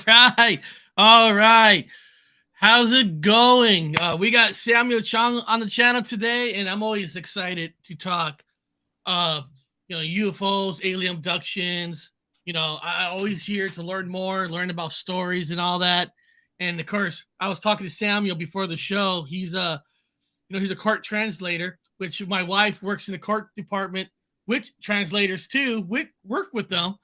right. All right. How's it going? We got Samuel Chong on the channel today, and I'm always excited to talk, uh, UFOs, alien abductions. I always here to learn more, learn about stories and all that. And of course, I was talking to Samuel before the show. He's a court translator, which my wife works in the court department, which translators too, work with them.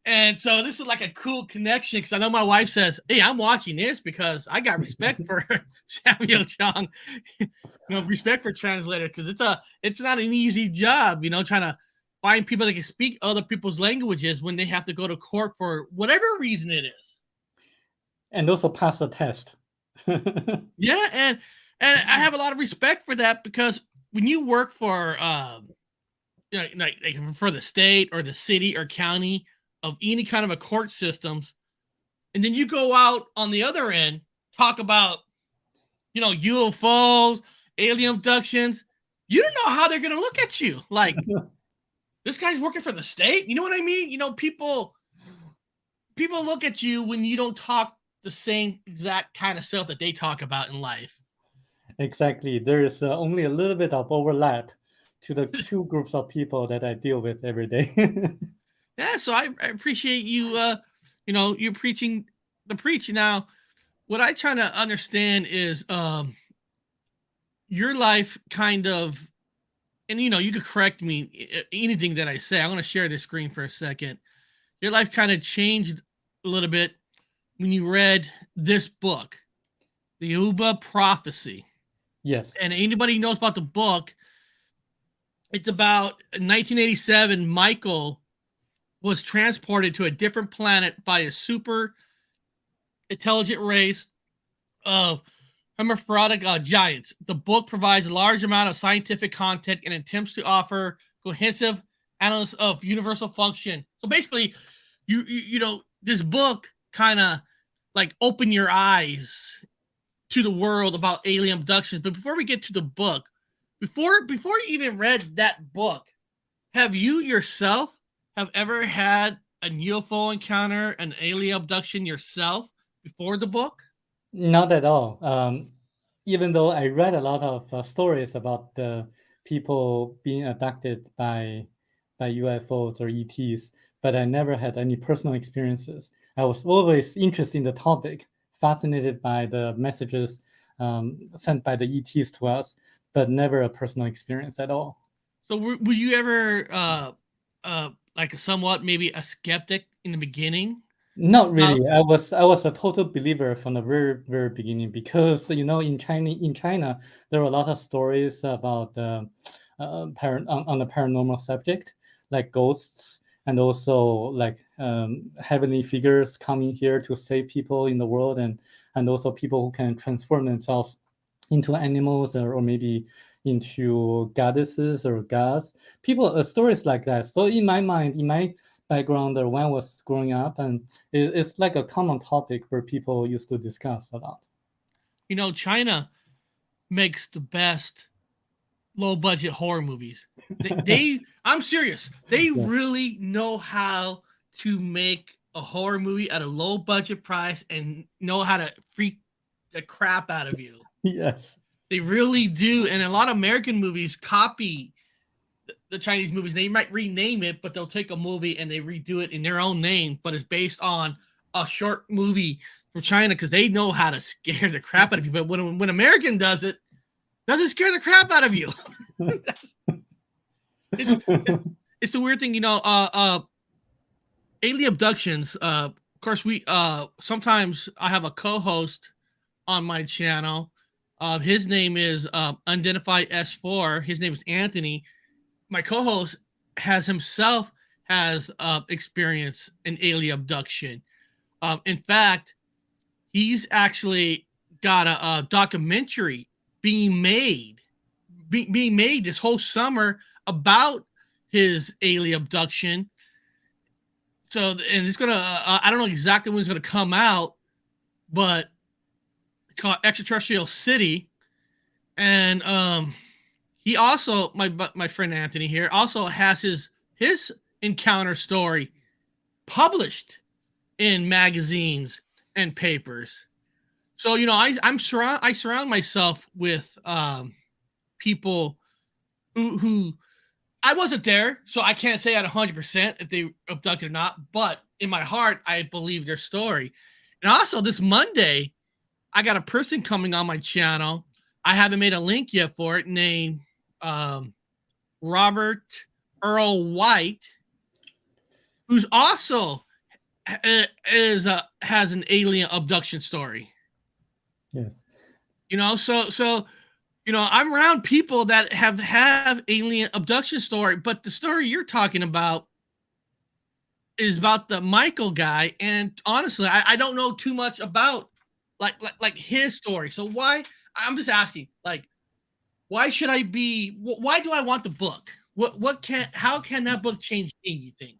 And so this is like a cool connection because I know my wife says, "Hey, I'm watching this because I got respect for Samuel Chong, respect for translator because it's not an easy job, trying to find people that can speak other people's languages when they have to go to court for whatever reason it is." And also pass the test. Yeah, and I have a lot of respect for that because when you work for like for the state or the city or county of any kind of a court systems, and then you go out on the other end, talk about, UFOs, alien abductions, you don't know how they're going to look at you. Like, this guy's working for the state. You know what I mean? People look at you when you don't talk the same exact kind of stuff that they talk about in life. Exactly. There is only a little bit of overlap to the two groups of people that I deal with every day. Yeah, so I appreciate you, you're preaching the preach. Now, what I try to understand is your life kind of, and you could correct me anything that I say. I'm going to share this screen for a second. Your life kind of changed a little bit when you read this book, The Uba Prophecy. Yes. And anybody who knows about the book, it's about 1987. Michael was transported to a different planet by a super intelligent race of hermaphroditic giants. The book provides a large amount of scientific content and attempts to offer cohesive analysis of universal function. So basically, this book kind of like open your eyes to the world about alien abductions. But before we get to the book, before you even read that book, have you yourself have ever had a UFO encounter, an alien abduction yourself before the book? Not at all. Even though I read a lot of stories about the people being abducted by UFOs or ETs, but I never had any personal experiences. I was always interested in the topic, fascinated by the messages sent by the ETs to us, but never a personal experience at all. So were you ever like somewhat maybe a skeptic in the beginning? Not really. I was a total believer from the very beginning because in China there are a lot of stories about on the paranormal subject, like ghosts and also like heavenly figures coming here to save people in the world, and also people who can transform themselves into animals or maybe into goddesses or gods. Stories like that. So in my mind, in my background when I was growing up, and it's like a common topic where people used to discuss a lot. China makes the best low budget horror movies. I'm serious. They Yeah. really know how to make a horror movie at a low budget price and know how to freak the crap out of you. Yes. They really do. And a lot of American movies copy the Chinese movies. They might rename it, but they'll take a movie and they redo it in their own name, but it's based on a short movie from China because they know how to scare the crap out of you. But when American does it, doesn't scare the crap out of you. it's the weird thing, alien abductions. Of course, we sometimes I have a co-host on my channel. His name is Unidentified S4. His name is Anthony. My co-host has experienced an alien abduction. In fact, he's actually got a documentary being made this whole summer about his alien abduction. So, and it's gonna I don't know exactly when it's gonna come out, but it's called Extraterrestrial City. And he also, my friend Anthony here, also has his encounter story published in magazines. and papers. So I surround myself with people who I wasn't there, so I can't say at 100% if they abducted or not. But in my heart, I believe their story. And also, this Monday, I got a person coming on my channel. I haven't made a link yet for it. Named Robert Earl White, who's also has an alien abduction story. Yes. So I'm around people that have alien abduction story, but the story you're talking about is about the Michael guy, and honestly, I don't know too much about like his story. So why? I'm just asking, like, why should I be? Why do I want the book? How can that book change me? You think?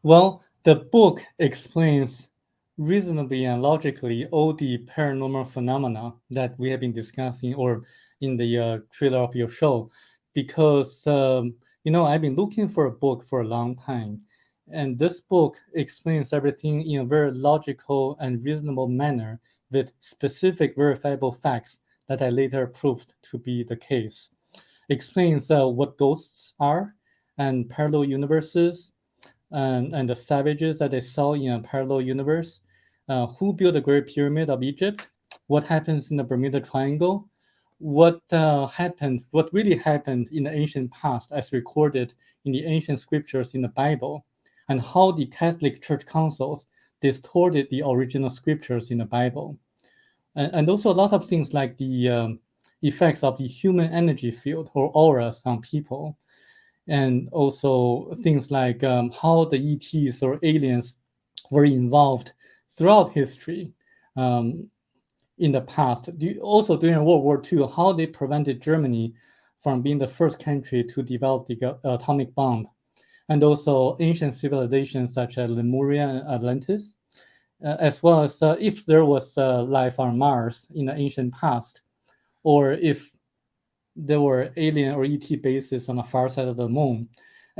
Well, the book explains reasonably and logically all the paranormal phenomena that we have been discussing or in the trailer of your show, because I've been looking for a book for a long time, and this book explains everything in a very logical and reasonable manner with specific verifiable facts that I later proved to be the case. Explains what ghosts are and parallel universes, and the savages that they saw in a parallel universe, who built the Great Pyramid of Egypt, what happens in the Bermuda Triangle, what really happened in the ancient past as recorded in the ancient scriptures in the Bible, and how the Catholic Church councils distorted the original scriptures in the Bible. And also a lot of things like the effects of the human energy field or auras on people, and also things like how the ETs or aliens were involved throughout history, in the past. Also during World War II, how they prevented Germany from being the first country to develop the atomic bomb, and also ancient civilizations such as Lemuria and Atlantis, as well as if there was life on Mars in the ancient past, or if there were alien or ET bases on the far side of the moon,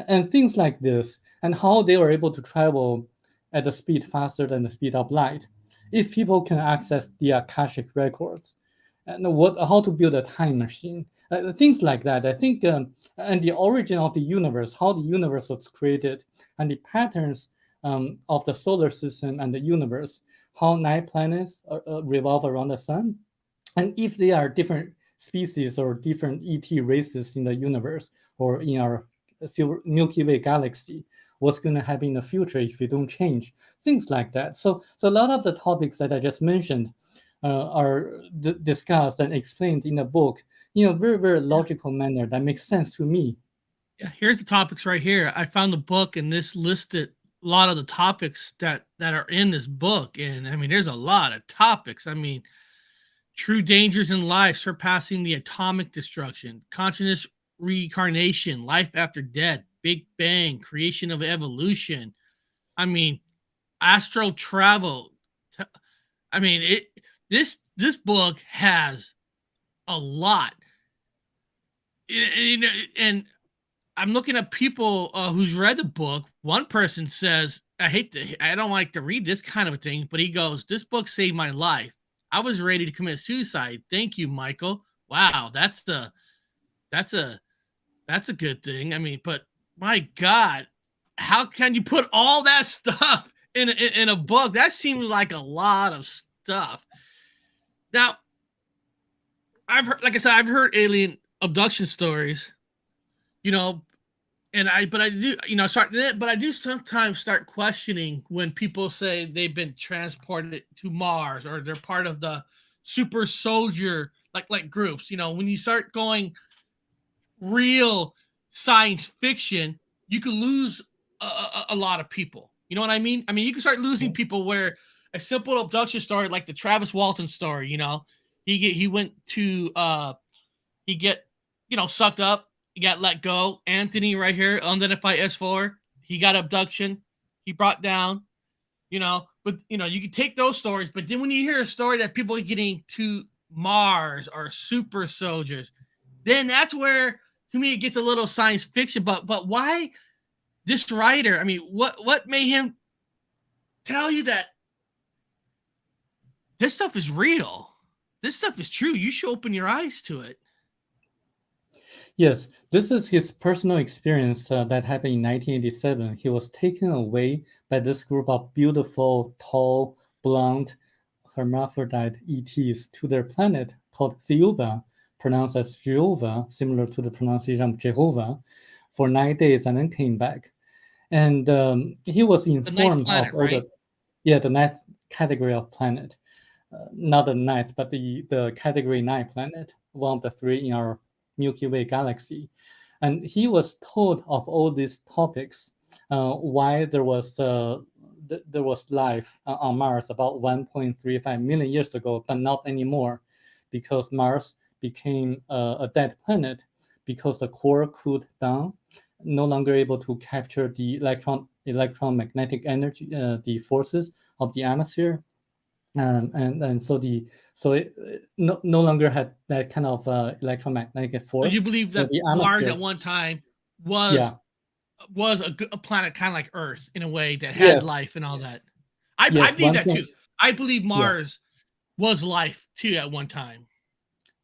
and things like this, and how they were able to travel at a speed faster than the speed of light. If people can access the Akashic records, and how to build a time machine, things like that. I think, and the origin of the universe, how the universe was created, and the patterns of the solar system and the universe, how 9 planets revolve around the sun, and if they are different species or different ET races in the universe or in our Milky Way galaxy, what's going to happen in the future if we don't change, things like that. So a lot of the topics that I just mentioned are discussed and explained in the book in a very, very logical manner that makes sense to me. Yeah, here's the topics right here. I found the book, and this listed a lot of the topics that are in this book, and I mean, there's a lot of topics. I mean, true dangers in life, surpassing the atomic destruction, consciousness reincarnation, life after death, Big Bang, creation of evolution. I mean, astral travel. I mean, this book has a lot. And I'm looking at people who's read the book. One person says, I don't like to read this kind of a thing, but he goes, this book saved my life. I was ready to commit suicide. Thank you, Michael. Wow, that's a good thing. I mean, but my God, how can you put all that stuff in a book? That seems like a lot of stuff. Now, I've heard alien abduction stories, you know, and I do sometimes start questioning when people say they've been transported to Mars or they're part of the super soldier like groups. When you start going real science fiction, you could lose a lot of people. You know what I mean? I mean, you can start losing Yes. people where a simple abduction story, like the Travis Walton story, he went to he get sucked up, he got let go. Anthony right here, unidentified S4, he got abduction, he brought down, but you can take those stories, but then when you hear a story that people are getting to Mars or super soldiers, then that's where to me it gets a little science fiction. But why this writer? I mean, what made him tell you that this stuff is real. This stuff is true. You should open your eyes to it. Yes, this is his personal experience that happened in 1987. He was taken away by this group of beautiful, tall, blonde, hermaphrodite ETs to their planet called Xiuba, pronounced as Jehovah, similar to the pronunciation of Jehovah, for 9 days and then came back. And he was The ninth informed of planet, all right? the ninth category of planet. Not the ninth, but the category 9 planet, one of the 3 in our Milky Way galaxy. And he was told of all these topics, why there was life on Mars about 1.35 million years ago, but not anymore, because Mars became a dead planet because the core cooled down, no longer able to capture the electromagnetic energy, the forces of the atmosphere, and so it no longer had that kind of electromagnetic So you force. believe So that the Mars atmosphere, at one time yeah, was a planet kind of like Earth in a way that had yes, life and all that. I yes, believe one that point, too. I believe yes, Mars was life too at one time.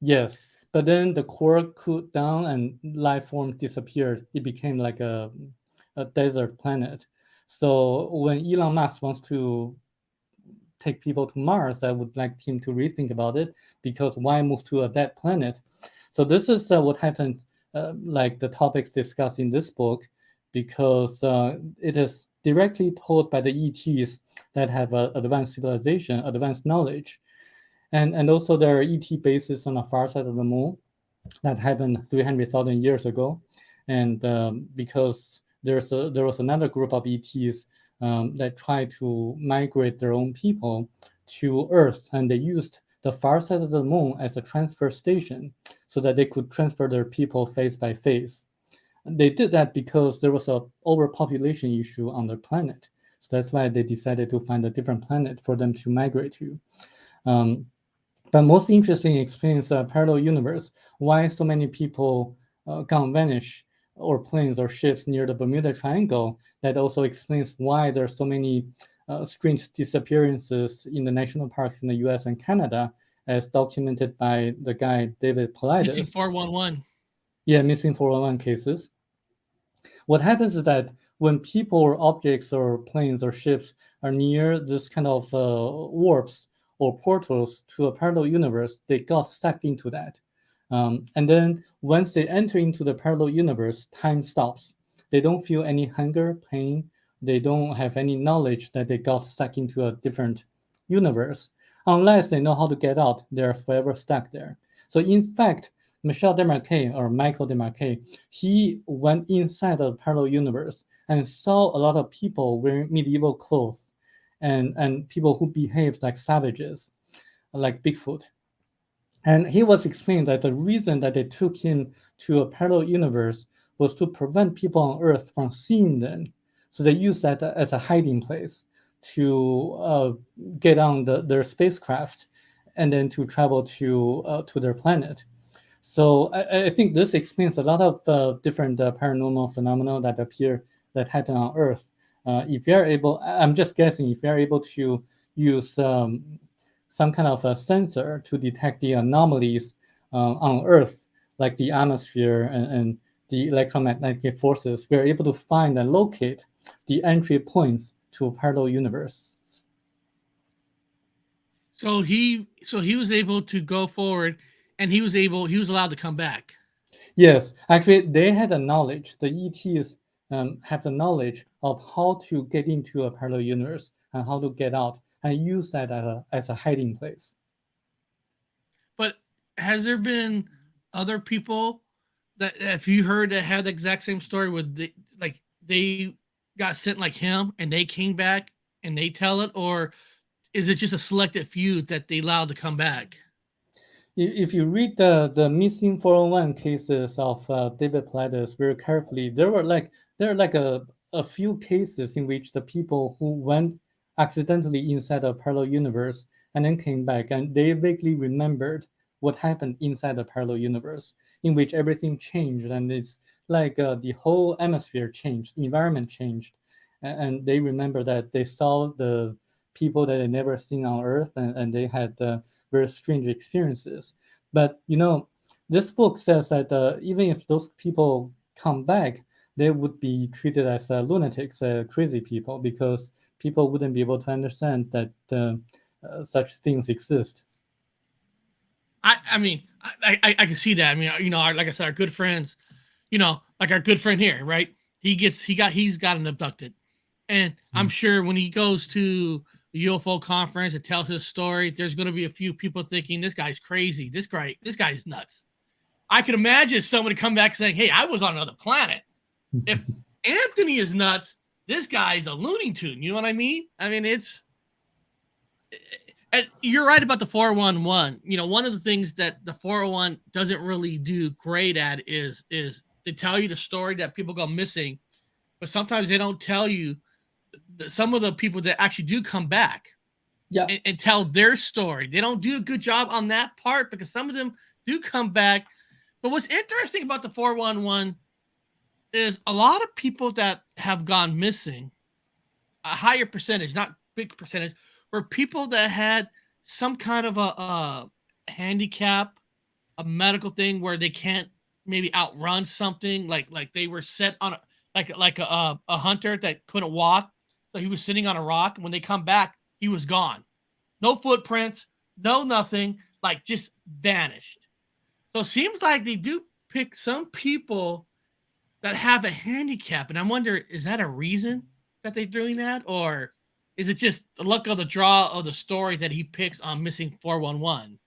yes. But then the core cooled down and life form disappeared. It became like a desert planet. So when Elon Musk wants to take people to Mars, I would like him to rethink about it, because why move to a dead planet? So this is what happened, like the topics discussed in this book, because it is directly told by the ETs that have advanced civilization, advanced knowledge. And also there are ET bases on the far side of the moon that happened 300,000 years ago. And because there was another group of ETs that tried to migrate their own people to Earth, and they used the far side of the moon as a transfer station so that they could transfer their people face by face. They did that because there was a overpopulation issue on the planet. So that's why they decided to find a different planet for them to migrate to. Um, but most interesting explains a parallel universe, why so many people gone vanish, or planes or ships near the Bermuda Triangle. That also explains why there are so many strange disappearances in the national parks in the US and Canada, as documented by the guy David Missing Paulides. 411. Yeah, missing 411 cases. What happens is that when people or objects or planes or ships are near this kind of warps or portals to a parallel universe, they got sucked into that. And then once they enter into the parallel universe, time stops. They don't feel any hunger, pain. They don't have any knowledge that they got stuck into a different universe. Unless they know how to get out, they're forever stuck there. So in fact, Michel Desmarquet, or Michael Desmarquet, he went inside the parallel universe and saw a lot of people wearing medieval clothes, and people who behaved like savages, like Bigfoot. And he was explaining that the reason that they took him to a parallel universe was to prevent people on Earth from seeing them. So they used that as a hiding place to get on their spacecraft and then to travel to their planet. So I think this explains a lot of different paranormal phenomena that happen on Earth. If you're able, I'm just guessing, if you're able to use some kind of a sensor to detect the anomalies on Earth, like the atmosphere and the electromagnetic forces, we're able to find and locate the entry points to parallel universes. So he was able to go forward, and he was allowed to come back. Yes, actually, they had the knowledge. The ETs have the knowledge of how to get into a parallel universe and how to get out, and use that as a hiding place. But has there been other people that have you heard that had the exact same story with they got sent like him and they came back and they tell it, or is it just a selected few that they allowed to come back? If you read the missing 401 cases of David Paulides very carefully, there are like a few cases in which the people who went accidentally inside a parallel universe and then came back, and they vaguely remembered what happened inside the parallel universe, in which everything changed, and it's like the whole atmosphere changed, the environment changed, and they remember that they saw people that they never seen on Earth, and they had very strange experiences. But this book says that even if those people come back, they would be treated as lunatics, crazy people, because people wouldn't be able to understand that such things exist. I mean, I can see that. I mean, like I said, our good friends, like our good friend here, right? He's gotten abducted, and I'm sure when he goes to the UFO conference and tells his story, there's going to be a few people thinking this guy's crazy. This guy's nuts. I could imagine somebody come back saying, "Hey, I was on another planet." If Anthony is nuts, this guy's a Looney Tune. You know what I mean? I mean, and you're right about the 411. One of the things that the 401 doesn't really do great at is they tell you the story that people go missing, but sometimes they don't tell you some of the people that actually do come back Yeah. and tell their story. They don't do a good job on that part because some of them do come back. But what's interesting about the 411 is a lot of people that have gone missing, a higher percentage, not big percentage, were people that had some kind of a handicap, a medical thing where they can't maybe outrun something, like they were set on a hunter that couldn't walk, so he was sitting on a rock, and when they come back, he was gone. No footprints, no nothing, like just vanished. So it seems like they do pick some people that have a handicap, and I wonder, is that a reason that they're doing that, or is it just the luck of the draw of the story that he picks on missing 411?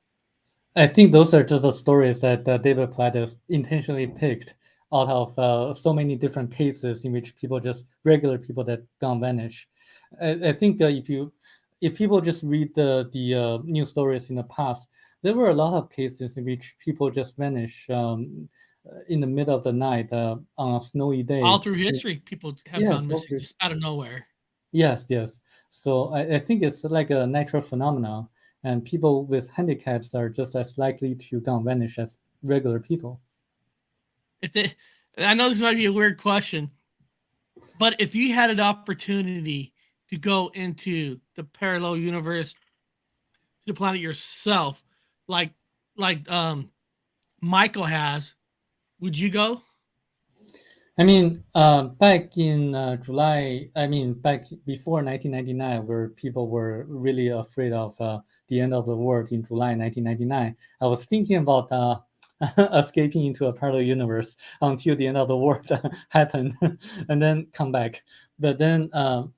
I think those are just the stories that David Platt has intentionally picked out of so many different cases in which regular people that gone vanish. I think if people just read the news stories in the past, there were a lot of cases in which people just vanish in the middle of the night on a snowy day. All through history, people have Yes, gone missing just out of nowhere. yes. So I think it's like a natural phenomenon, and people with handicaps are just as likely to gone vanish as regular people. I know this might be a weird question, but if you had an opportunity to go into the parallel universe, to the planet yourself, like Michael has, would you go? I mean, back in July, I mean, back before 1999, where people were really afraid of the end of the world in July 1999, I was thinking about escaping into a parallel universe until the end of the world happened and then come back. But then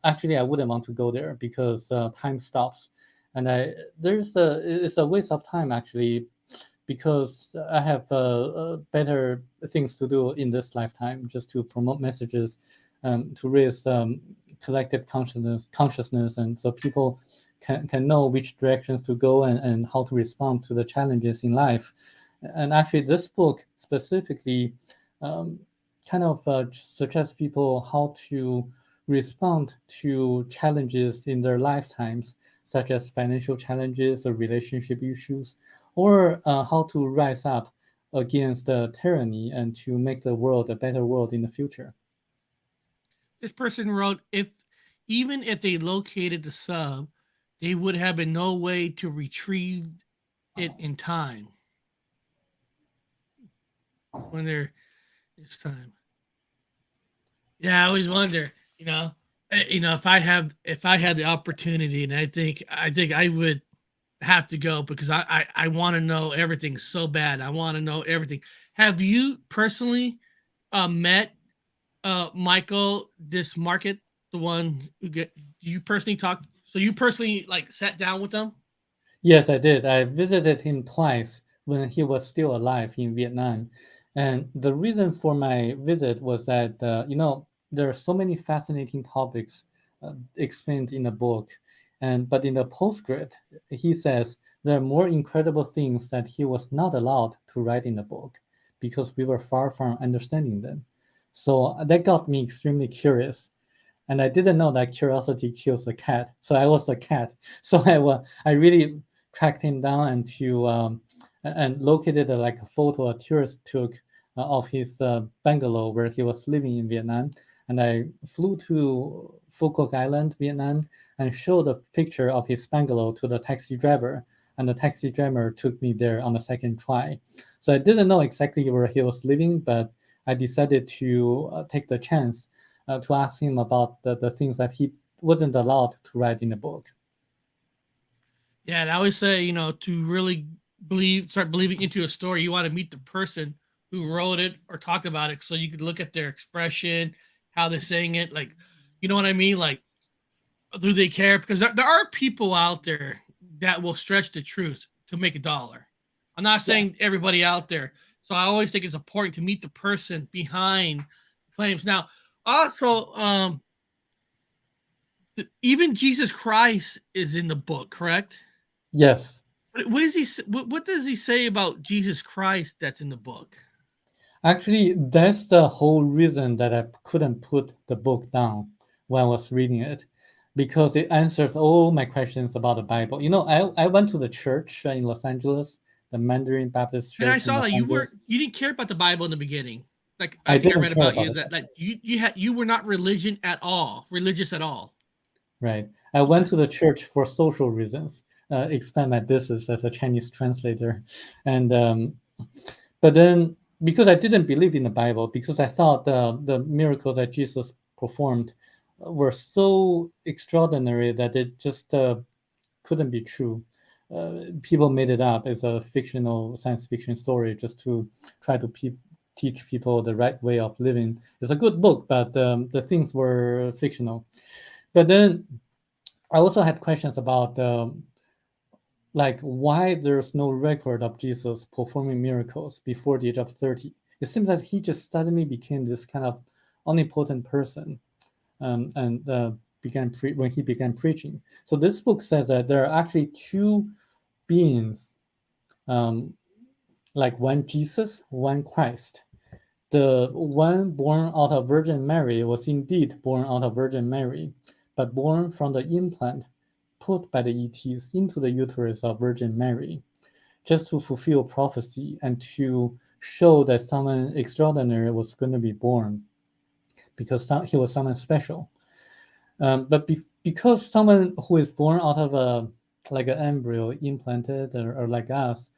actually, I wouldn't want to go there because time stops. And it's a waste of time, actually, because I have better things to do in this lifetime, just to promote messages, to raise collective consciousness, and so people can know which directions to go and how to respond to the challenges in life. And actually, this book specifically kind of suggests people how to respond to challenges in their lifetimes, such as financial challenges or relationship issues, or how to rise up against tyranny and to make the world a better world in the future. This person wrote, if even if they located the sub, they would have been no way to retrieve it in time. When it's time. Yeah, I always wonder, if I had the opportunity, and I think I would have to go because I want to know everything so bad. I want to know everything. Have you personally met Michael this market, the one who get you personally talked? So you personally like sat down with them? Yes, I did. I visited him twice when he was still alive in Vietnam. And the reason for my visit was that, there are so many fascinating topics explained in the book. But in the postscript, he says there are more incredible things that he was not allowed to write in the book because we were far from understanding them. So that got me extremely curious. And I didn't know that curiosity kills the cat. So I was the cat. So I really tracked him down and located like a photo a tourist took of his bungalow where he was living in Vietnam. and I flew to Phu Quoc Island, Vietnam, and showed a picture of his bungalow to the taxi driver, and the taxi driver took me there on the second try. So I didn't know exactly where he was living, but I decided to take the chance to ask him about the things that he wasn't allowed to write in the book. Yeah, and I always say, to really start believing into a story, you want to meet the person who wrote it or talked about it, so you could look at their expression, how they're saying it, like, you know what I mean? Like, do they care? Because there are people out there that will stretch the truth to make a dollar. I'm not Yeah. saying everybody out there. So I always think it's important to meet the person behind claims. Now, also, even Jesus Christ is in the book, correct? Yes. What is he? What does he say about Jesus Christ that's in the book? Actually, that's the whole reason that I couldn't put the book down when I was reading it, because it answers all my questions about the Bible. I went to the church in Los Angeles, the Mandarin Baptist And I Church in saw Los that Angeles. you didn't care about the Bible in the beginning. Like I I think I didn't read care about about you it. that you were not religious at all. Right. I Okay. went to the church for social reasons, expand my business as a Chinese translator. And but then because I didn't believe in the Bible, because I thought the miracles that Jesus performed were so extraordinary that it just couldn't be true. People made it up as a fictional science fiction story just to try to teach people the right way of living. It's a good book, but the things were fictional. But then I also had questions about like why there's no record of Jesus performing miracles before the age of 30. It seems that he just suddenly became this kind of omnipotent person, and when he began preaching. So this book says that there are actually two beings, um, like one Jesus, one Christ. The one born out of Virgin Mary was indeed born out of Virgin Mary, but born from the implant put by the ETs into the uterus of Virgin Mary, just to fulfill prophecy and to show that someone extraordinary was going to be born, because he was someone special. But because someone who is born out of like an embryo implanted, or like us,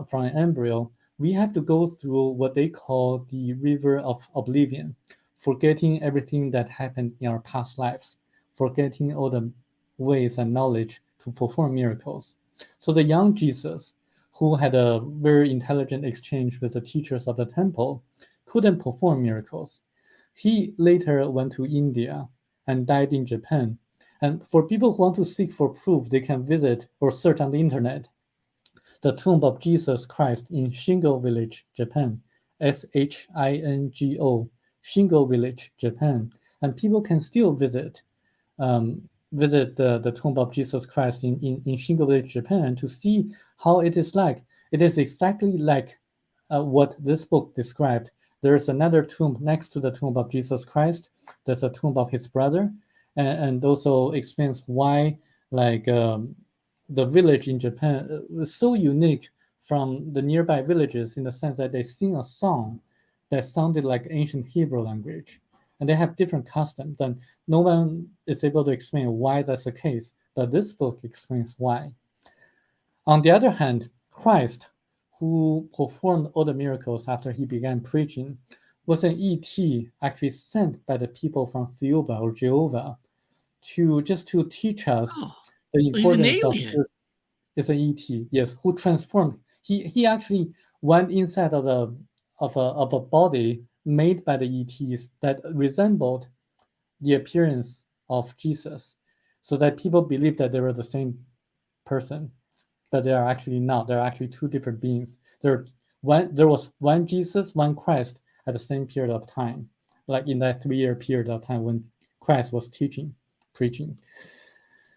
from an embryo, we have to go through what they call the river of oblivion, forgetting everything that happened in our past lives, forgetting all the ways and knowledge to perform miracles. So the young Jesus, who had a very intelligent exchange with the teachers of the temple, couldn't perform miracles. He later went to India and died in Japan. And for people who want to seek for proof, they can visit or search on the internet the tomb of Jesus Christ in Shingo Village, Japan. Shingo, Shingo Village, Japan. And people can still visit the tomb of Jesus Christ in Shingo Village, Japan, to see how it is like. It is exactly like what this book described. There's another tomb next to the tomb of Jesus Christ. There's a tomb of his brother, and also explains why, like, the village in Japan is so unique from the nearby villages in the sense that they sing a song that sounded like ancient Hebrew language, and they have different customs, and no one is able to explain why that's the case. But this book explains why. On the other hand, Christ, who performed all the miracles after he began preaching, was an ET actually sent by the people from Theoba or Jehovah to teach us Oh, the so he's an importance of. alien. Is an ET, yes, who transformed. He actually went inside of a body made by the ETs that resembled the appearance of Jesus, so that people believed that they were the same person, but they are actually not. They're actually two different beings. There was one Jesus, one Christ at the same period of time, like in that 3-year period of time when Christ was preaching.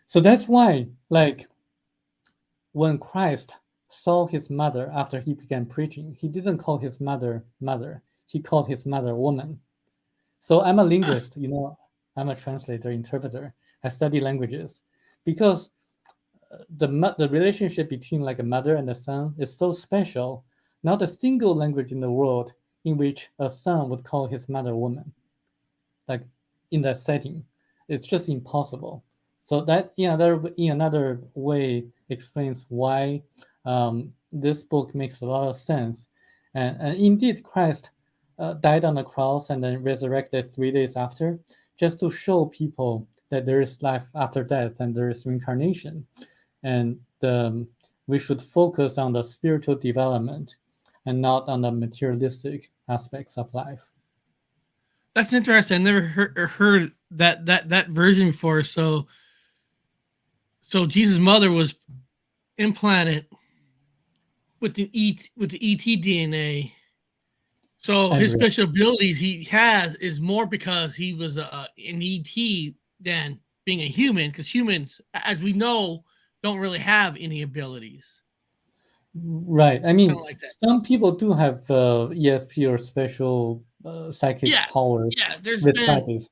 So that's why, like, when Christ saw his mother after he began preaching, he didn't call his mother mother. He called his mother woman. So I'm a Huh. linguist, I'm a translator, interpreter. I study languages because the relationship between like a mother and a son is so special. Not a single language in the world in which a son would call his mother woman. Like in that setting. It's just impossible. So that in another way explains why this book makes a lot of sense. And indeed, Christ died on the cross and then resurrected 3 days after, just to show people that there is life after death and there is reincarnation. And we should focus on the spiritual development and not on the materialistic aspects of life. That's interesting. I never heard that version before. So Jesus' mother was implanted with the ET DNA. So his special abilities he has is more because he was an ET than being a human, because humans, as we know, don't really have any abilities. Right. I mean, like that. Some people do have ESP or special psychic powers. Yeah, there's with been practice.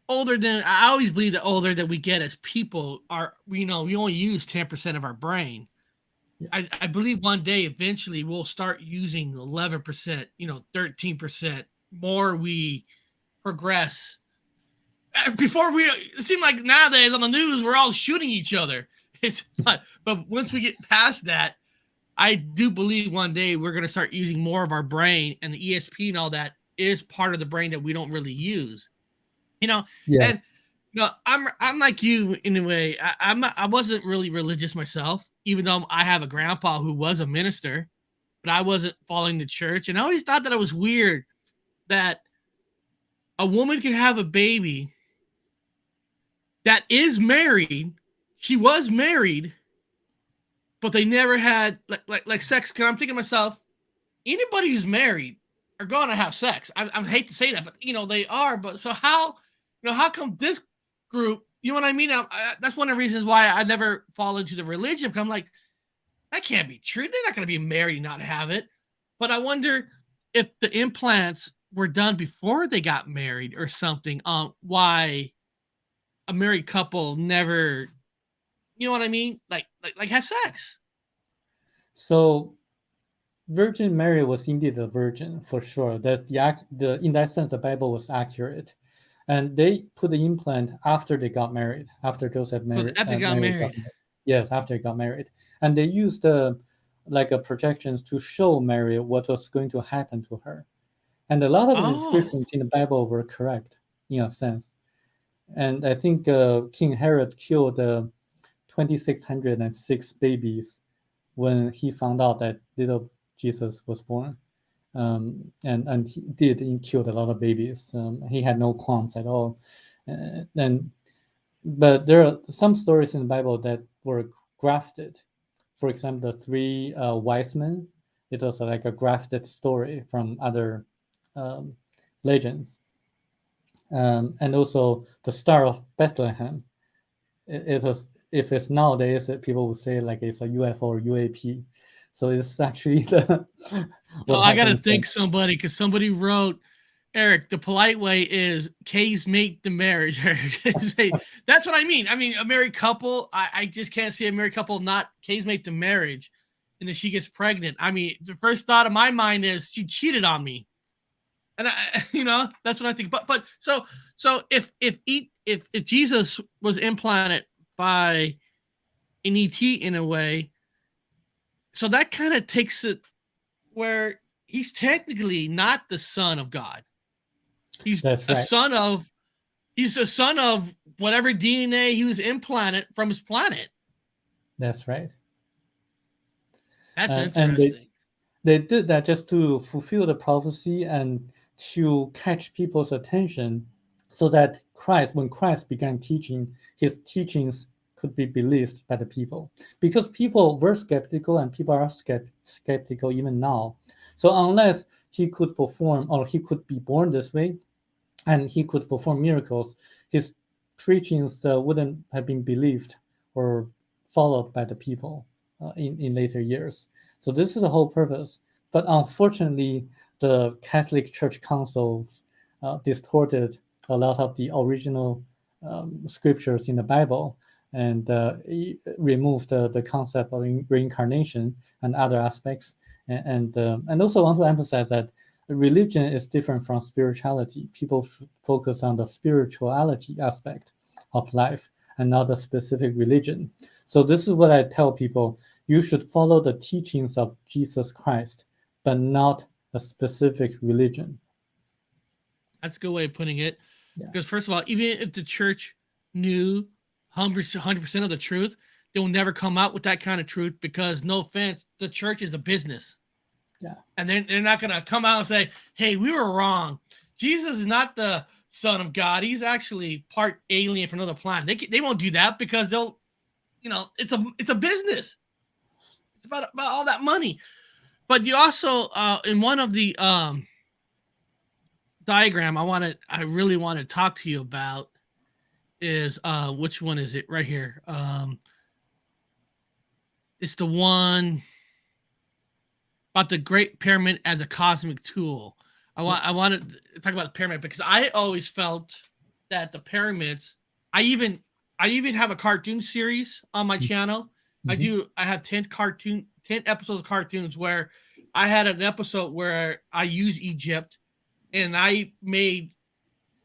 Older than, I always believe that older that we get as people are, we only use 10% of our brain. Yeah. I believe one day eventually we'll start using 11%, 13% more we progress. Before it seemed like nowadays on the news we're all shooting each other. But once we get past that, I do believe one day we're going to start using more of our brain, and the ESP and all that is part of the brain that we don't really use. Yes. And I'm like you in a way. I wasn't really religious myself, even though I have a grandpa who was a minister, but I wasn't following the church. And I always thought that it was weird that a woman can have a baby that is married. She was married, but they never had like sex. Cause I'm thinking to myself, anybody who's married are going to have sex. I hate to say that, but they are. But so how come this group? You know what I mean? That's one of the reasons why I never fall into the religion. Because I'm like, that can't be true. They're not going to be married and not have it. But I wonder if the implants were done before they got married or something. Why a married couple never, you know what I mean? Like have sex. So Virgin Mary was indeed a virgin for sure. That the in that sense the Bible was accurate, and they put the implant after they got married, after Joseph married. After got married. Yes, after they got married, and they used projections to show Mary what was going to happen to her, and a lot of the descriptions in the Bible were correct in a sense. And I think King Herod killed 2,606 babies when he found out that little Jesus was born. And he did. He killed a lot of babies. He had no qualms at all. But there are some stories in the Bible that were grafted. For example, the three wise men. It was like a grafted story from other legends. And also the Star of Bethlehem. It was, if it's nowadays, people would say like it's a UFO or UAP. So it's actually the. I got to thank somebody, because somebody wrote, Eric, the polite way is K's make the marriage. That's what I mean. I mean, a married couple, I just can't see a married couple not K's make the marriage, and then she gets pregnant. I mean, the first thought of my mind is she cheated on me. And that's what I think. But so if Jesus was implanted by an ET in a way, so that kind of takes it where he's technically not the son of God. He's son of whatever DNA he was implanted from his planet. That's right. That's interesting. And they did that just to fulfill the prophecy and to catch people's attention, so that when Christ began teaching, his teachings could be believed by the people, because people were skeptical and people are skeptical even now. So unless he could perform, or he could be born this way and he could perform miracles, his preachings wouldn't have been believed or followed by the people in later years. So this is the whole purpose. But unfortunately, the Catholic Church councils distorted a lot of the original scriptures in the Bible, and removed the concept of reincarnation and other aspects. And also want to emphasize that religion is different from spirituality. People focus on the spirituality aspect of life and not the specific religion. So this is what I tell people: you should follow the teachings of Jesus Christ, but not a specific religion. That's a good way of putting it. Yeah. Because first of all, even if the church knew 100% of the truth, they will never come out with that kind of truth because, no offense, the church is a business. Yeah. And they're not going to come out and say, hey, we were wrong. Jesus is not the son of God. He's actually part alien from another planet. They won't do that because they'll, it's a business. It's about all that money. But you also, in one of the diagram I really want to talk to you about is which one is it? Right here. It's the one about the Great Pyramid as a cosmic tool. I want to talk about the pyramid because I always felt that the pyramids. I even have a cartoon series on my channel. I have 10 episodes of cartoons where I had an episode where I use Egypt and I made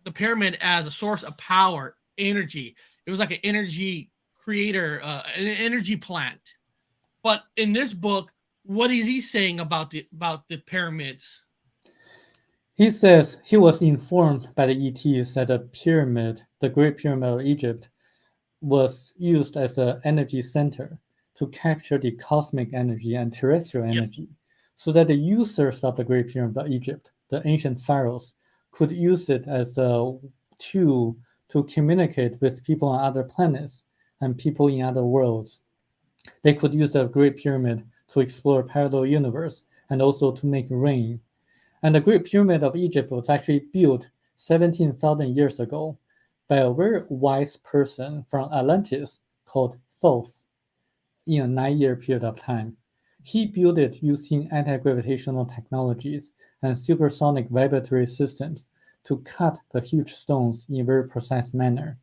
the pyramid as a source of power, energy. It was like an energy creator, an energy plant. But in this book, what is he saying about the pyramids? He says he was informed by the ETs that the Great Pyramid of Egypt, was used as an energy center to capture the cosmic energy and terrestrial energy, so that the users of the Great Pyramid of Egypt, the ancient pharaohs, could use it as a tool to communicate with people on other planets and people in other worlds. They could use the Great Pyramid to explore parallel universe and also to make rain. And the Great Pyramid of Egypt was actually built 17,000 years ago by a very wise person from Atlantis called Thoth in a 9-year period of time. He built it using anti-gravitational technologies and supersonic vibratory systems to cut the huge stones in a very precise manner.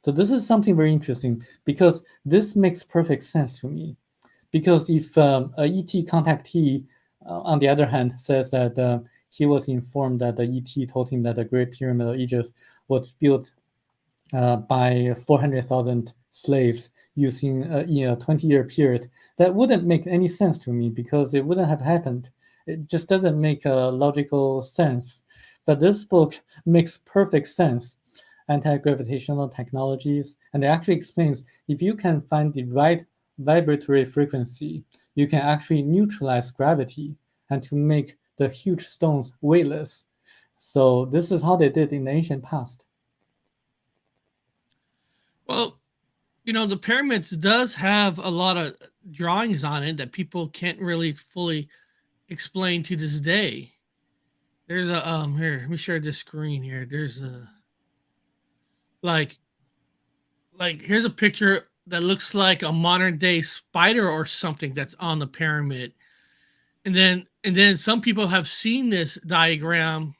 So this is something very interesting because this makes perfect sense to me. Because if a ET contactee, on the other hand, says that he was informed that the ET told him that the Great Pyramid of Egypt was built by 400,000 slaves using in a 20-year period, that wouldn't make any sense to me because it wouldn't have happened. It just doesn't make a logical sense. But this book makes perfect sense. Anti-gravitational technologies, and it actually explains if you can find the right vibratory frequency, you can actually neutralize gravity and to make the huge stones weightless. So this is how they did in the ancient past. Well, the pyramids does have a lot of drawings on it that people can't really fully explain to this day. There's a here, let me share this screen here. There's a like here's a picture that looks like a modern day spider or something that's on the pyramid. And then some people have seen this diagram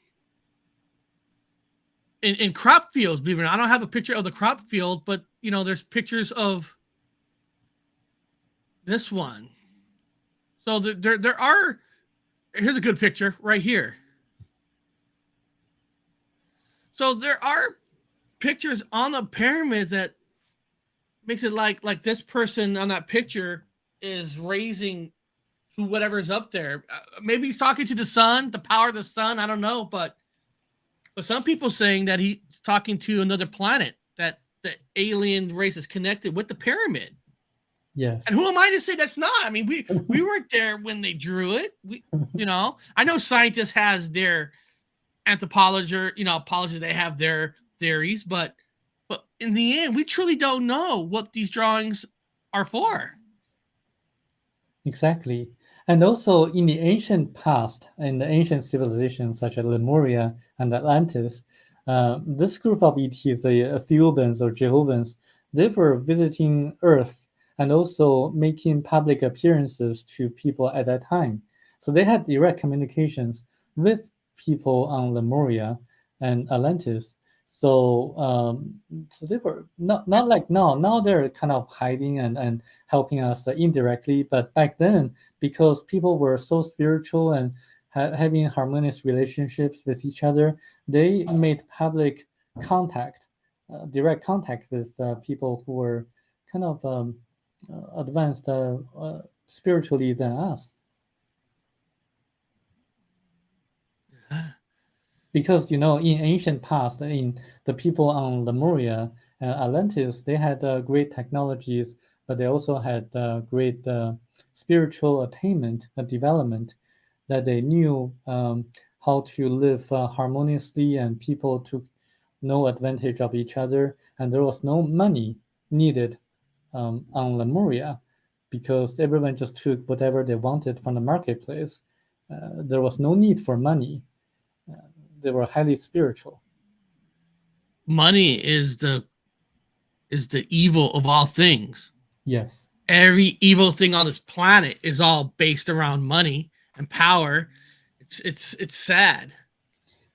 in crop fields, believe it or not. I don't have a picture of the crop field, but there's pictures of this one. So there are, here's a good picture right here. So there are pictures on the pyramid that makes it like this person on that picture is raising to whatever's up there. Maybe he's talking to the sun, the power of the sun. I don't know, but some people saying that he's talking to another planet, that the alien race is connected with the pyramid. Yes. And who am I to say that's not? I mean, we weren't there when they drew it. I know scientists has their anthropology, they have their theories, but in the end, we truly don't know what these drawings are for. Exactly. And also in the ancient past, in the ancient civilizations such as Lemuria and Atlantis, this group of ETs, the Ethiopians or Jehovahans, they were visiting Earth and also making public appearances to people at that time. So they had direct communications with people on Lemuria and Atlantis. So they were not like now. Now they're kind of hiding and helping us indirectly. But back then, because people were so spiritual and having harmonious relationships with each other, they made public contact, direct contact with people who were kind of advanced spiritually than us. Because in ancient past, in the people on Lemuria, Atlantis, they had great technologies, but they also had great spiritual attainment and development, that they knew how to live harmoniously, and people took no advantage of each other, and there was no money needed on Lemuria, because everyone just took whatever they wanted from the marketplace. There was no need for money. They were highly spiritual. Money is the evil of all things. Yes. Every evil thing on this planet is all based around money and power. It's sad.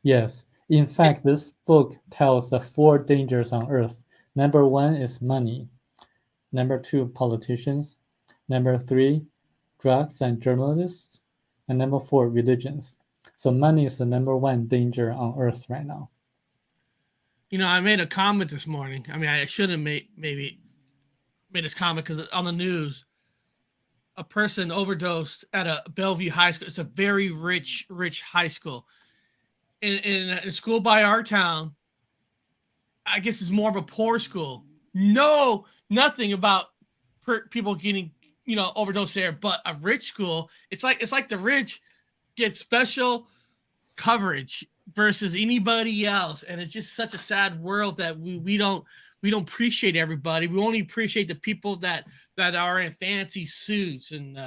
Yes. In fact, this book tells the 4 dangers on earth. Number 1 is money. Number 2, politicians. Number 3, drugs and journalists. And number 4, religions. So money is the number 1 danger on earth right now. I made a comment this morning. I mean, I should have made this comment because on the news, a person overdosed at a Bellevue high school. It's a very rich high school. In a school by our town, I guess it's more of a poor school. No, nothing about people getting overdose there, but a rich school, it's like the rich get special coverage versus anybody else, and it's just such a sad world that we don't appreciate everybody. We only appreciate the people that are in fancy suits and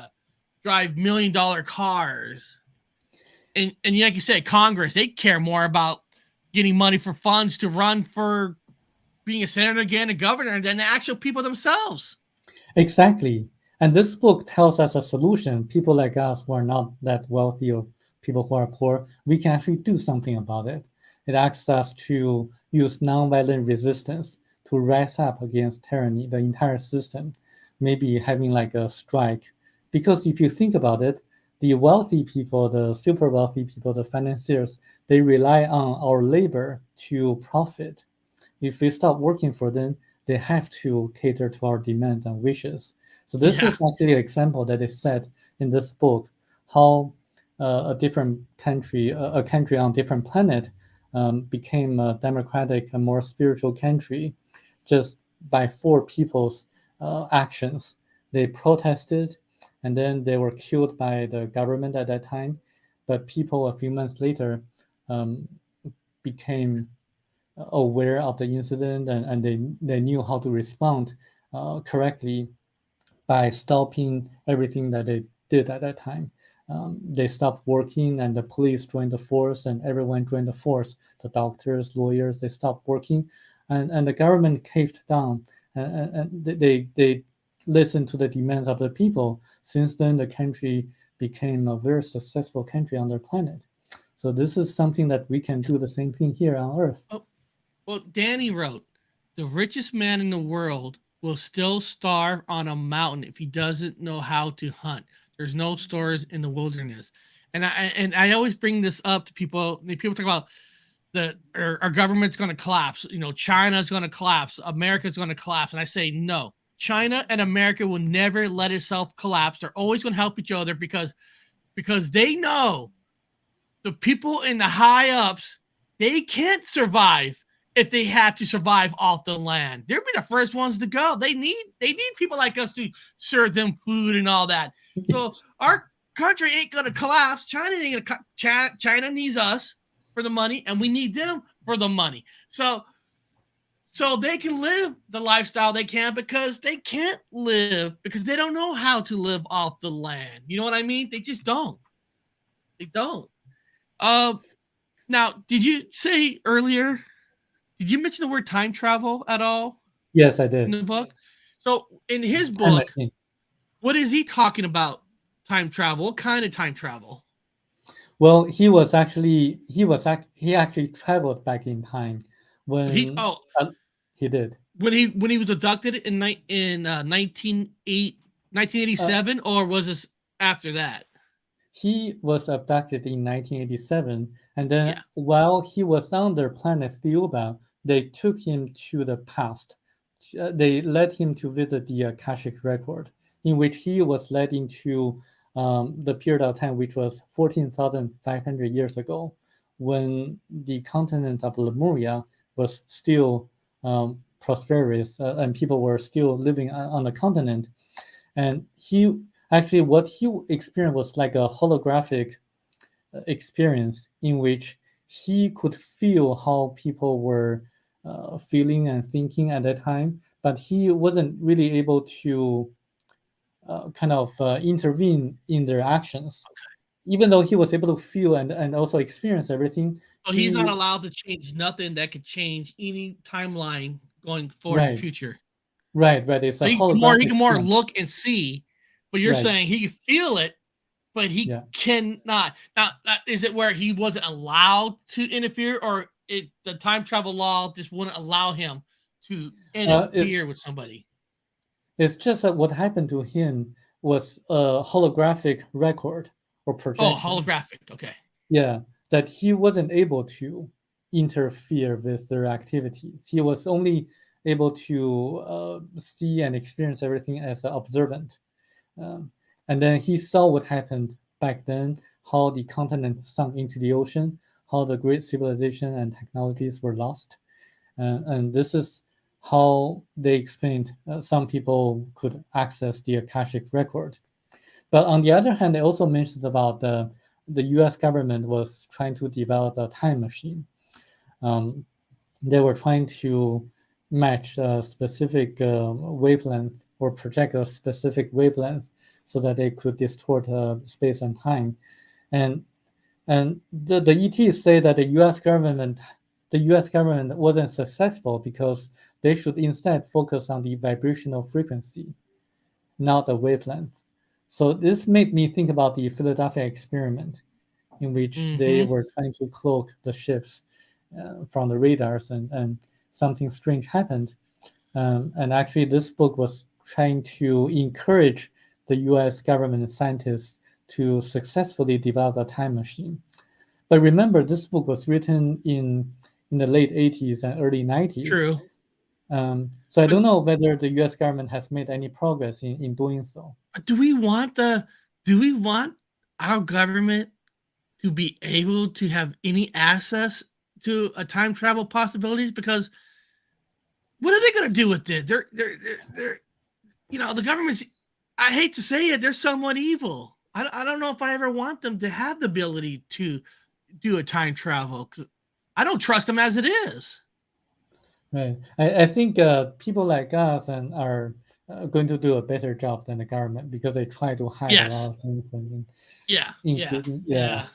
drive $1 million cars. And like you said, Congress, they care more about getting money for funds to run for being a senator again, a governor, than the actual people themselves. Exactly. And this book tells us a solution. People like us who are not that wealthy, or people who are poor, we can actually do something about it. It asks us to use nonviolent resistance to rise up against tyranny, the entire system, maybe having like a strike. Because if you think about it, the wealthy people, the super wealthy people, the financiers, they rely on our labor to profit. If we stop working for them, they have to cater to our demands and wishes. So this is actually an example that is said in this book, how a different country, a country on a different planet, became a democratic and more spiritual country just by 4 people's actions. They protested, and then they were killed by the government at that time. But people a few months later became aware of the incident, and they knew how to respond correctly by stopping everything that they did at that time. They stopped working, and the police joined the force, and everyone joined the force. The doctors, lawyers, they stopped working, and the government caved down, and they listened to the demands of the people. Since then, the country became a very successful country on their planet. So this is something that we can do the same thing here on Earth. Oh, well, Danny wrote, "The richest man in the world will still starve on a mountain if he doesn't know how to hunt. There's no stores in the wilderness." And I always bring this up to people. People talk about our government's going to collapse. China's going to collapse. America's going to collapse. And I say, no, China and America will never let itself collapse. They're always going to help each other because they know the people in the high ups, they can't survive if they had to survive off the land. They'll be the first ones to go. They need people like us to serve them food and all that. So our country ain't going to collapse. China ain't going to. China needs us for the money, and we need them for the money. So they can live the lifestyle they can, because they can't live because they don't know how to live off the land. You know what I mean? They just don't. They don't. Now, did you say earlier? Did you mention the word time travel at all? Yes, I did. In the book. So in his book, what is he talking about? Time travel? What kind of time travel? Well, he actually traveled back in time when he did. When he was abducted in 1987, or was this after that? he was abducted in 1987, and then Yeah. while he was on the planet Thiuba, they took him to the past. They led him to visit the Akashic record, in which he was led into the period of time which was 14,500 years ago, when the continent of Lemuria was still prosperous, and people were still living on the continent. And what he experienced was like a holographic experience in which he could feel how people were feeling and thinking at that time, but he wasn't really able to intervene in their actions. Even though he was able to feel and also experience everything, So he's not he allowed to change nothing that could change any timeline going forward in the right, future. right. It's So a he holographic can more thing. look and see, but you're Right. saying he can feel it, but he Yeah. cannot. Now, is it where he wasn't allowed to interfere, or the time travel law just wouldn't allow him to It's interfere with somebody? It's just that what happened to him was a holographic record or Oh, projection. holographic. Okay. Yeah, that he wasn't able to interfere with their activities. He was only able to see and experience everything as an observant. Um, and then he saw what happened back then, how the continent sunk into the ocean, how the great civilization and technologies were lost. And this is how they explained some people could access the Akashic record. But on the other hand, they also mentioned about the US government was trying to develop a time machine. Um, they were trying to match a specific wavelength or project a specific wavelength so that they could distort space and time. And the ETs say that the US government wasn't successful because they should instead focus on the vibrational frequency, not the wavelength. So this made me think about the Philadelphia experiment, in which they Mm-hmm. were trying to cloak the ships from the radars, and something strange happened. And actually, this book was trying to encourage the US government scientists to successfully develop a time machine. But remember, this book was written in the late 80s and early 90s. True. So I But don't know whether the US government has made any progress in doing so. do we want our government to be able to have any access to a time travel possibilities? Because what are they going to do with it? They're the government's. I hate to say it, they're somewhat evil. I don't know if I ever want them to have the ability to do a time travel, because I don't trust them as it is. Right. I think people like us and are going to do a better job than the government because they try to hide a lot Yes. of things, and Yeah. Yeah. including Yeah.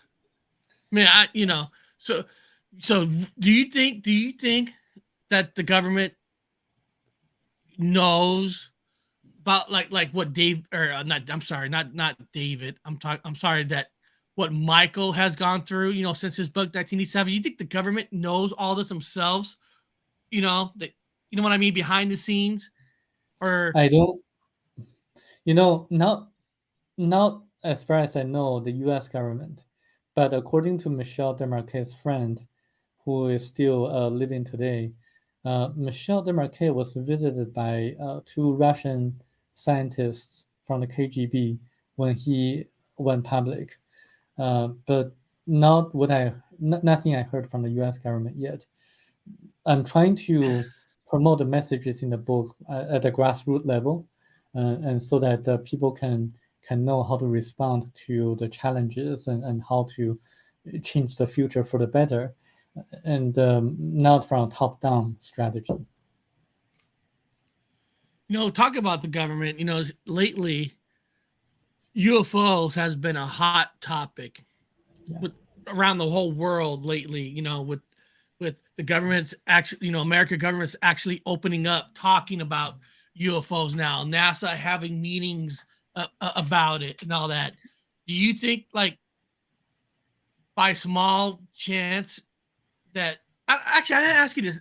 I mean, so so do you think that the government knows about like what Dave, or not, I'm sorry, not David. I'm sorry, that what Michael has gone through, since his book 1987. You think the government knows all this themselves? That, what I mean, behind the scenes, or I don't, not as far as I know, the U.S. government, but according to Michel Desmarquet's friend, who is still living today, Michel Desmarquet was visited by two Russian scientists from the KGB when he went public, but nothing I heard from the U.S. government yet. I'm trying to promote the messages in the book at the grassroots level, and so that people can know how to respond to the challenges, and how to change the future for the better, and not from top down strategy. talk about the government. Lately UFOs has been a hot topic Yeah, with around the whole world lately. With the government's actually, American government's actually opening up, talking about UFOs now. NASA having meetings about it and all that. Do you think, like, by small chance that actually, I didn't ask you this?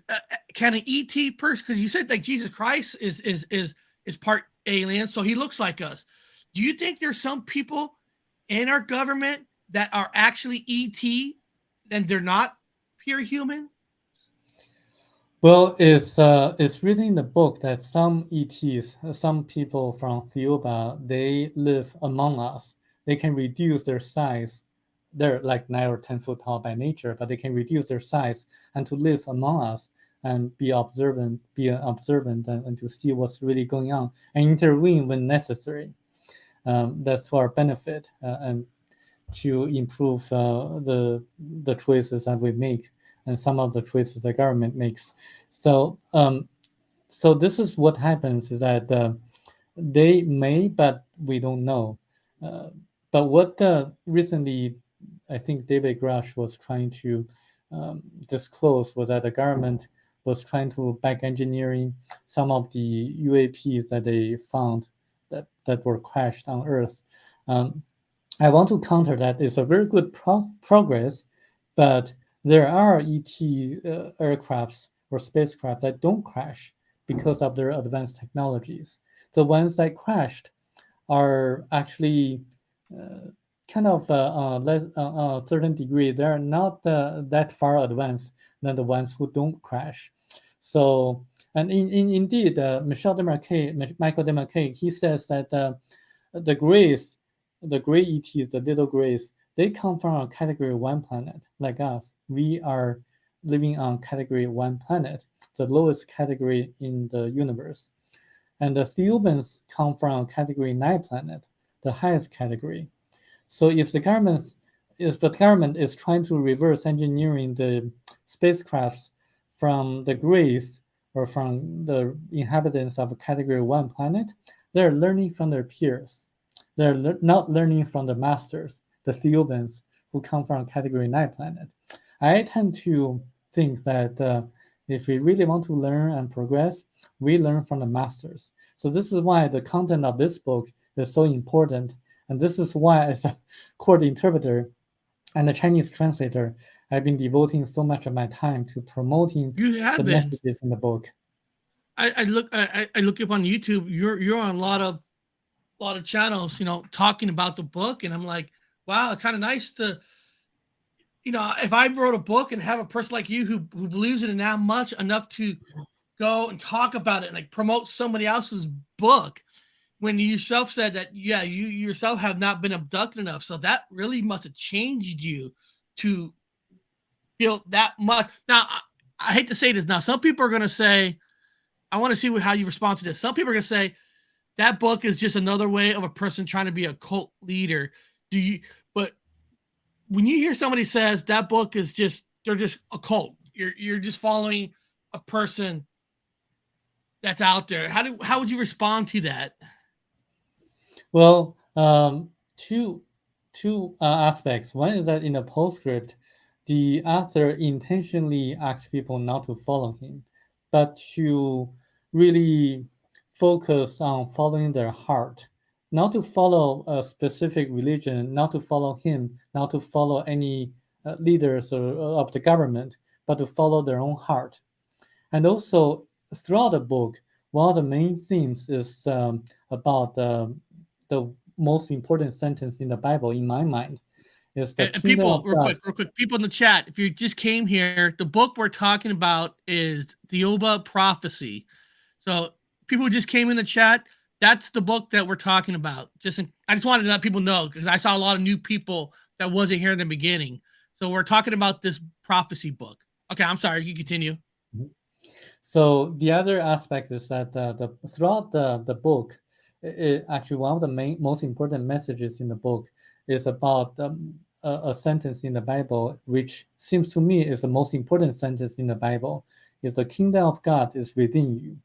Can an ET person? Because you said like Jesus Christ is part alien, so he looks like us. Do you think there's some people in our government that are actually ET and they're not pure human? Well, it's written in the book that some ETs, some people from Theoba, they live among us. They can reduce their size. They're like 9 or 10 foot tall by nature, but they can reduce their size and to live among us and be observant, and to see what's really going on and intervene when necessary. That's to our benefit, and to improve the choices that we make and some of the choices the government makes. So so this is what happens is that they may, but we don't know. Uh, but what recently I think David Grush was trying to disclose was that the government was trying to back engineering some of the UAPs that they found that were crashed on Earth. Um, I want to counter that it's a very good progress, but there are ET aircrafts or spacecraft that don't crash because of their advanced technologies. The ones that crashed are actually uh, kind of less a certain degree. They're not that far advanced than the ones who don't crash. So, and indeed, Michael Demarque, he says that the grays, the gray ETs, the little grays, they come from a category 1 planet like us. We are living on category 1 planet, the lowest category in the universe. And the Theubans come from category 9 planet, the highest category. So if the government is trying to reverse engineering the spacecrafts from the grays or from the inhabitants of a category 1 planet, they're learning from their peers. They're not learning from the masters, the Theubans, who come from category 9 planet. I tend to think that if we really want to learn and progress, we learn from the masters. So this is why the content of this book is so important. And this is why, as a court interpreter and a Chinese translator, I've been devoting so much of my time to promoting You have the been. messages in the book. I look up on YouTube. You're on a lot of channels, talking about the book, and I'm like, wow, it's kind of nice to, if I wrote a book and have a person like you who believes in it that much enough to go and talk about it and like promote somebody else's book, when you yourself said that, yeah, you yourself have not been abducted enough, so that really must have changed you to feel that much. Now, I hate to say this. Now, some people are going to say, I want to see how you respond to this. Some people are going to say that book is just another way of a person trying to be a cult leader. Do you? But when you hear somebody says that book is just, they're just a cult. You're just following a person that's out there. How would you respond to that? Well, two aspects. One is that in the postscript, the author intentionally asks people not to follow him, but to really focus on following their heart, not to follow a specific religion, not to follow him, not to follow any leaders of the government, but to follow their own heart. And also, throughout the book, one of the main themes is about the most important sentence in the Bible, in my mind, is the And kingdom people, of God. real quick, people in the chat, if you just came here, the book we're talking about is the Oba Prophecy. So people who just came in the chat, that's the book that we're talking about. I just wanted to let people know because I saw a lot of new people that wasn't here in the beginning. So we're talking about this prophecy book. Okay, I'm sorry. You continue. So the other aspect is that the throughout the book, actually one of the most important messages in the book is about a sentence in the Bible, which seems to me is the most important sentence in the Bible, is the kingdom of God is within you.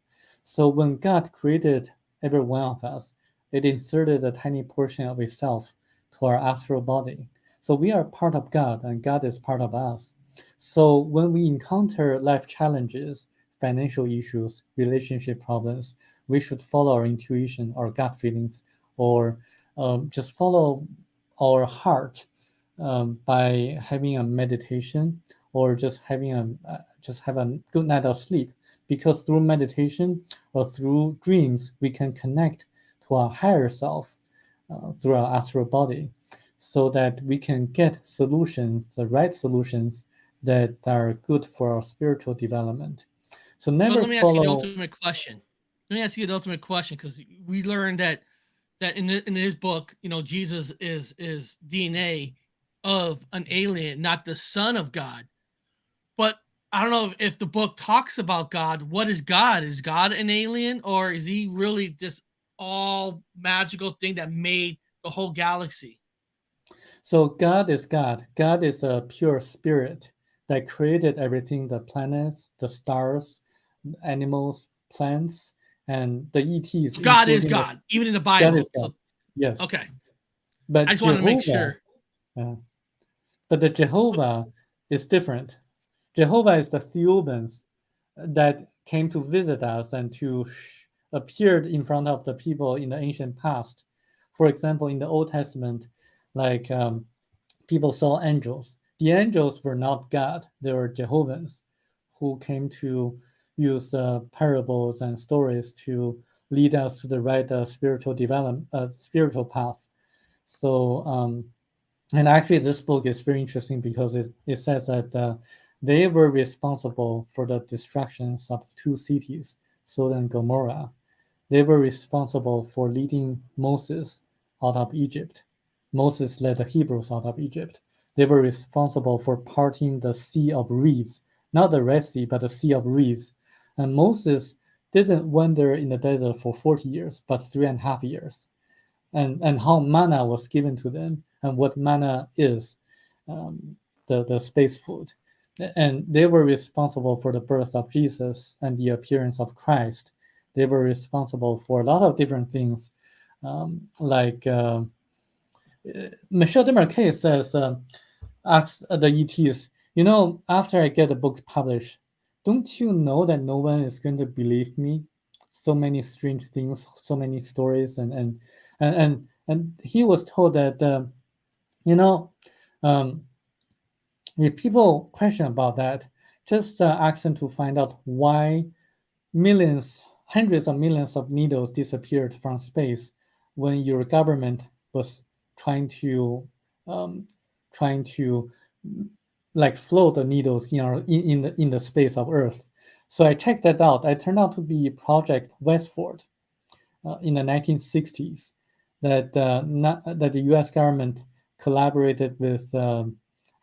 So when God created every one of us, it inserted a tiny portion of itself to our astral body. So we are part of God and God is part of us. So when we encounter life challenges, financial issues, relationship problems, we should follow our intuition, our gut feelings, or just follow our heart by having a meditation or just having just have a good night of sleep. Because through meditation or through dreams, we can connect to our higher self through our astral body. so that we can get solutions, the right solutions that are good for our spiritual development. So Well, never let me ask you the follow. ultimate question. Let me ask you the ultimate question because we learned that in his book, Jesus is DNA of an alien, not the son of God. But I don't know if the book talks about God. What is God? Is God an alien, or is he really just all magical thing that made the whole galaxy? So God is God. God is a pure spirit that created everything, the planets, the stars, animals, plants, and the ETs, So God is including the God, even in the God is Bible. God. So Yes. okay, I But just wanted to make Jehovah, sure. uh, but the Jehovah is different. Jehovah is the Theophans that came to visit us and to appeared in front of the people in the ancient past. For example, in the Old Testament, like people saw angels. The angels were not God; they were Jehovah's, who came to use parables and stories to lead us to the right spiritual development, spiritual path. So, and actually, this book is very interesting because it says that they were responsible for the destructions of two cities, Sodom and Gomorrah. They were responsible for leading Moses out of Egypt. Moses led the Hebrews out of Egypt. They were responsible for parting the Sea of Reeds, not the Red Sea, but the Sea of Reeds. And Moses didn't wander in the desert for 40 years, but 3.5 years. And how manna was given to them and what manna is, um, the space food. And they were responsible for the birth of Jesus and the appearance of Christ. They were responsible for a lot of different things, like Michel Demarquet says, asks the ETs, after I get the book published, don't you know that no one is going to believe me? So many strange things, so many stories, and he was told that, you know, um, if people question about that, just ask them to find out why millions, hundreds of millions of needles disappeared from space when your government was trying to um, trying to like float the needles in the space of Earth. So I checked that out. I turned out to be Project Westford in the 1960s that the U.S. government collaborated with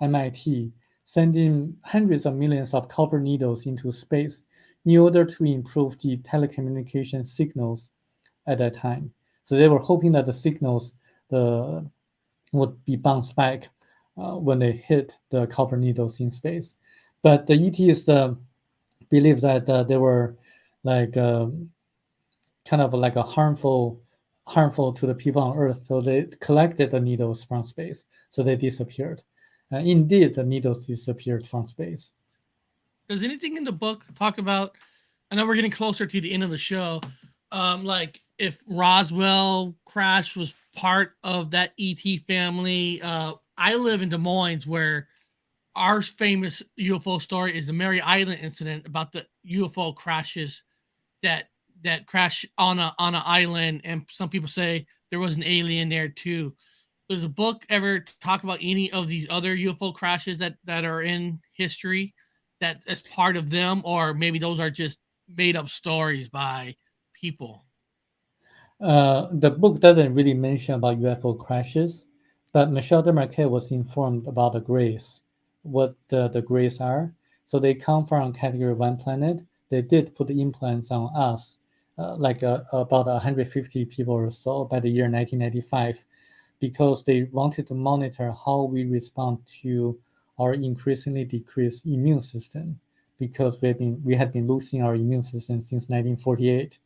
MIT, sending hundreds of millions of copper needles into space in order to improve the telecommunication signals at that time. So they were hoping that the signals would be bounced back when they hit the copper needles in space. But the ETs believe that they were like kind of like a harmful to the people on Earth. So they collected the needles from space. So they disappeared. Indeed, the needles disappeared from space. Does anything in the book talk about? I know we're getting closer to the end of the show. Like if Roswell crash was part of that ET family. I live in Des Moines, where our famous UFO story is the Mary Island incident about the UFO crashes that crash on an island, and some people say there was an alien there too. Does the book ever talk about any of these other UFO crashes that are in history that as part of them, or maybe those are just made up stories by people? The book doesn't really mention about UFO crashes, but Michel Demarquet was informed about the grays, what the grays are. So they come from Category 1 planet. They did put the implants on us, about 150 people or so by the year 1995, because they wanted to monitor how we respond to our increasingly decreased immune system, because we had been losing our immune system since 1948,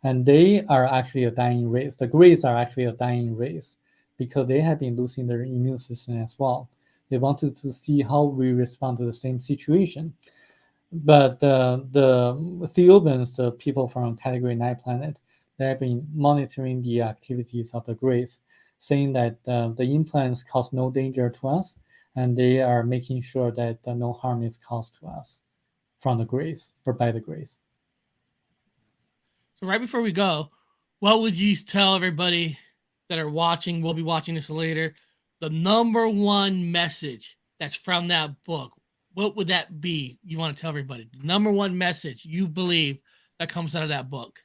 and they are actually a dying race. The Greys are actually a dying race because they have been losing their immune system as well. They wanted to see how we respond to the same situation. But the Theobans, the people from Category 9 planet, they have been monitoring the activities of the Greys, saying that the implants cause no danger to us, and they are making sure that no harm is caused to us from the Greys or by the Greys. So right before we go, what would you tell everybody that are watching? We'll be watching this later. the number one message that's from that book, what would that be? You want to tell everybody the number one message you believe that comes out of that book?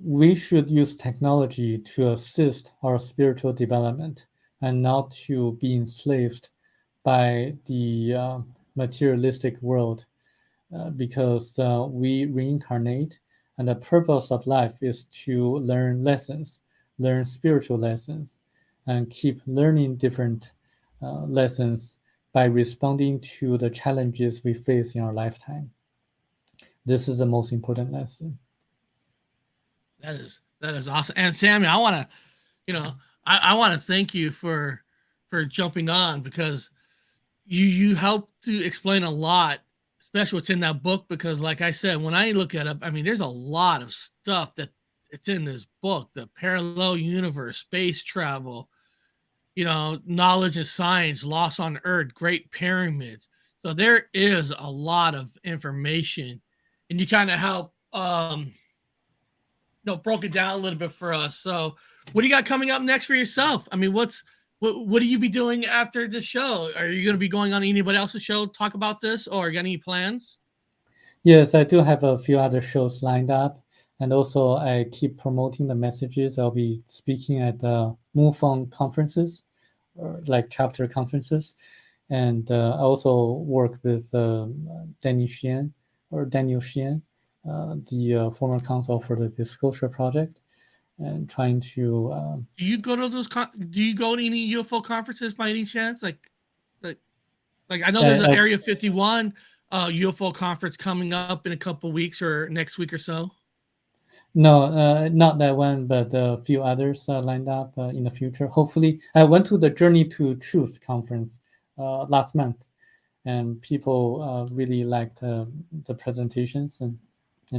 We should use technology to assist our spiritual development and not to be enslaved by the materialistic world, because we reincarnate, and the purpose of life is to learn lessons, learn spiritual lessons, and keep learning different lessons by responding to the challenges we face in our lifetime. This is the most important lesson. That is awesome. And Sammy, I want to, you know, I want to thank you for jumping on, because you help to explain a lot, especially what's in that book. Because, like I said, when I look at it, I mean, there's a lot of stuff that it's in this book: the parallel universe, space travel, knowledge and science, lost on Earth, Great Pyramids. So there is a lot of information, and you kind of help, broke it down a little bit for us. So, what do you got coming up next for yourself? I mean, what do you be doing after this show? Are you going to be going on anybody else's show to talk about this, or you got any plans? Yes, I do have a few other shows lined up, and also I keep promoting the messages. I'll be speaking at MoveOn conferences, or like chapter conferences, and I also work with Daniel Xian, the former counsel for the Disclosure Project, and trying to. Do you go to do you go to any UFO conferences by any chance? Like, I know there's an Area 51 UFO conference coming up in a couple weeks or next week or so. No, not that one, but a few others lined up in the future. Hopefully, I went to the Journey to Truth conference last month, and people really liked the presentations, and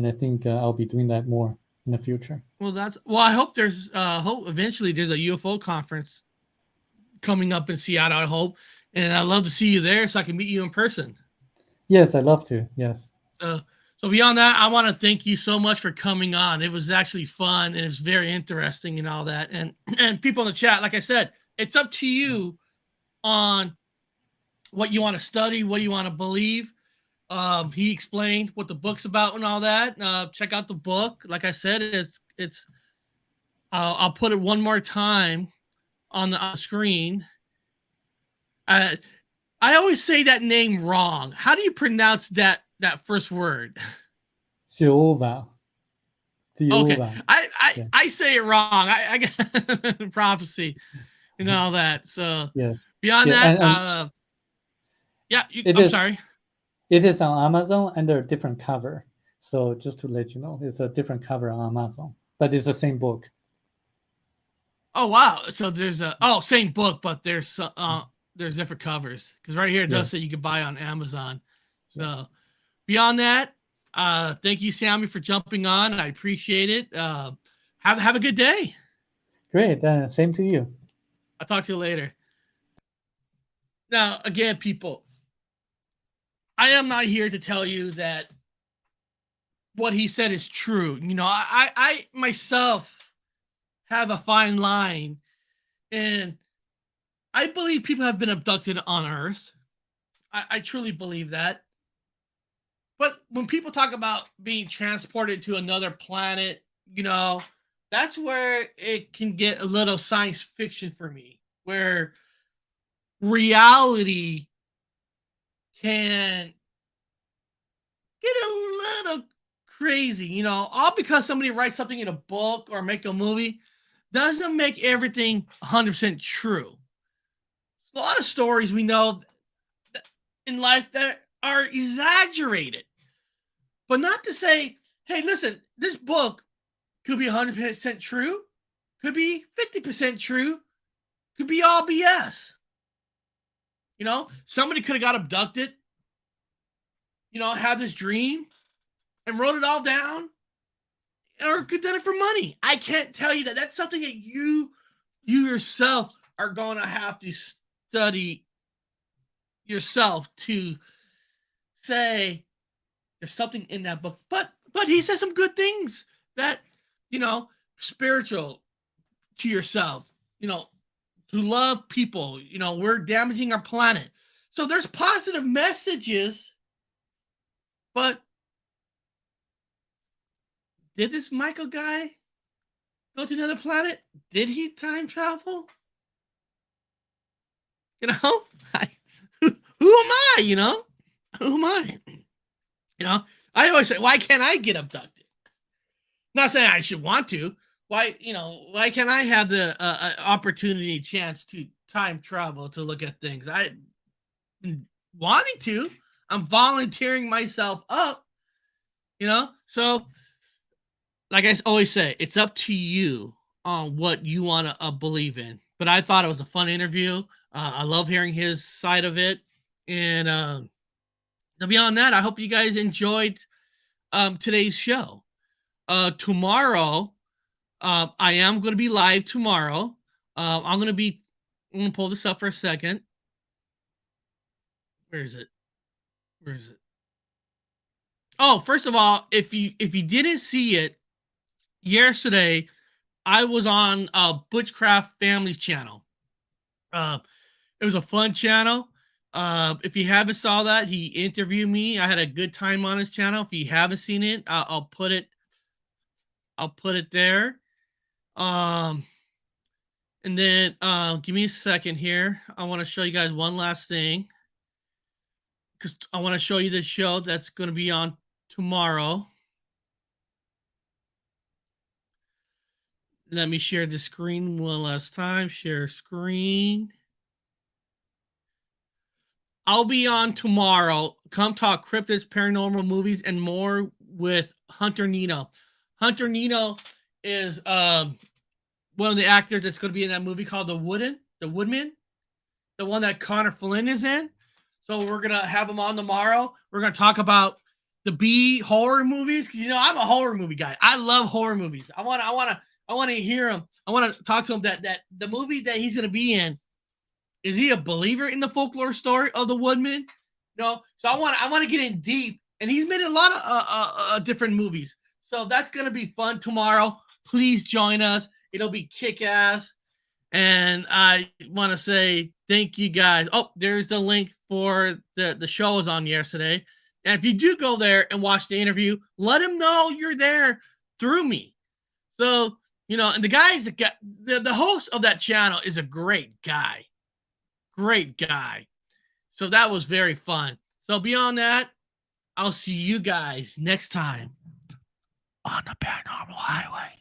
I think I'll be doing that more in the future. Well, I hope hope eventually there's a UFO conference coming up in Seattle. I hope, and I'd love to see you there so I can meet you in person. Yes, I'd love to. Yes. So beyond that, I want to thank you so much for coming on. It was actually fun, and it's very interesting and all that. And people in the chat, like I said, it's up to you on what you want to study, what you want to believe. He explained what the book's about and all that. Check out the book. Like I said, it's. I'll put it one more time on the screen. I always say that name wrong. How do you pronounce that first word? Jehovah. Okay, I say it wrong. I got prophecy and all that. So yes. Beyond that, I'm sorry. It is on Amazon under a different cover. So just to let you know, it's a different cover on Amazon, but it's the same book. Oh wow! So there's same book, but there's different covers, because right here it does say you can buy on Amazon. So beyond that, thank you, Sammy, for jumping on. I appreciate it. Have a good day. Great. Same to you. I'll talk to you later. Now, again, people, I am not here to tell you that what he said is true. I myself have a fine line, and I believe people have been abducted on Earth. I truly believe that. But when people talk about being transported to another planet, that's where it can get a little science fiction for me, where reality can get a little crazy, all because somebody writes something in a book or make a movie doesn't make everything 100% true. There's a lot of stories we know in life that are exaggerated, but not to say, hey, listen, this book could be 100% true, could be 50% true, could be all BS. Somebody could have got abducted, had this dream and wrote it all down, or could done it for money. I can't tell you that. That's something that you yourself are going to have to study yourself to say there's something in that book. But he says some good things that, spiritual to yourself, to love people. You know, we're damaging our planet. So there's positive messages, but did this Michael guy go to another planet? Did he time travel? You know, who am I? You know, who am I? You know, I always say, why can't I get abducted? Not saying I should want to. Why, you know, why can't I have the opportunity, chance to time travel to look at things? I wanting to. I'm volunteering myself up. You know, so like I always say, it's up to you on what you want to believe in. But I thought it was a fun interview. I love hearing his side of it. And beyond that, I hope you guys enjoyed today's show. Tomorrow, I am going to be live tomorrow. I'm going to pull this up for a second. Where is it? Oh, first of all, if you didn't see it, yesterday I was on Butchcraft Family's channel. It was a fun channel. If you haven't saw that, he interviewed me. I had a good time on his channel. If you haven't seen it, I'll put it there. And then give me a second here. I want to show you guys one last thing, because I want to show you the show that's going to be on tomorrow. Let me share the screen one last time. Share screen. I'll be on tomorrow. Come talk cryptids, paranormal movies, and more with Hunter Nino. Hunter Nino is one of the actors that's going to be in that movie called The Woodman, the one that Connor Flynn is in. So we're gonna have him on tomorrow. We're gonna talk about the B horror movies, because you know I'm a horror movie guy. I love horror movies. I want to hear him. I want to talk to him that the movie that he's gonna be in. Is he a believer in the folklore story of the Woodman? No. So I want to get in deep, and he's made a lot of different movies. So that's gonna be fun tomorrow. Please join us. It'll be kick-ass. And I want to say thank you guys. Oh, there's the link for the show was on yesterday. And if you do go there and watch the interview, let him know you're there through me. So, you know, and the guys that got the host of that channel is a great guy. Great guy. So that was very fun. So beyond that, I'll see you guys next time on the Paranormal Highway.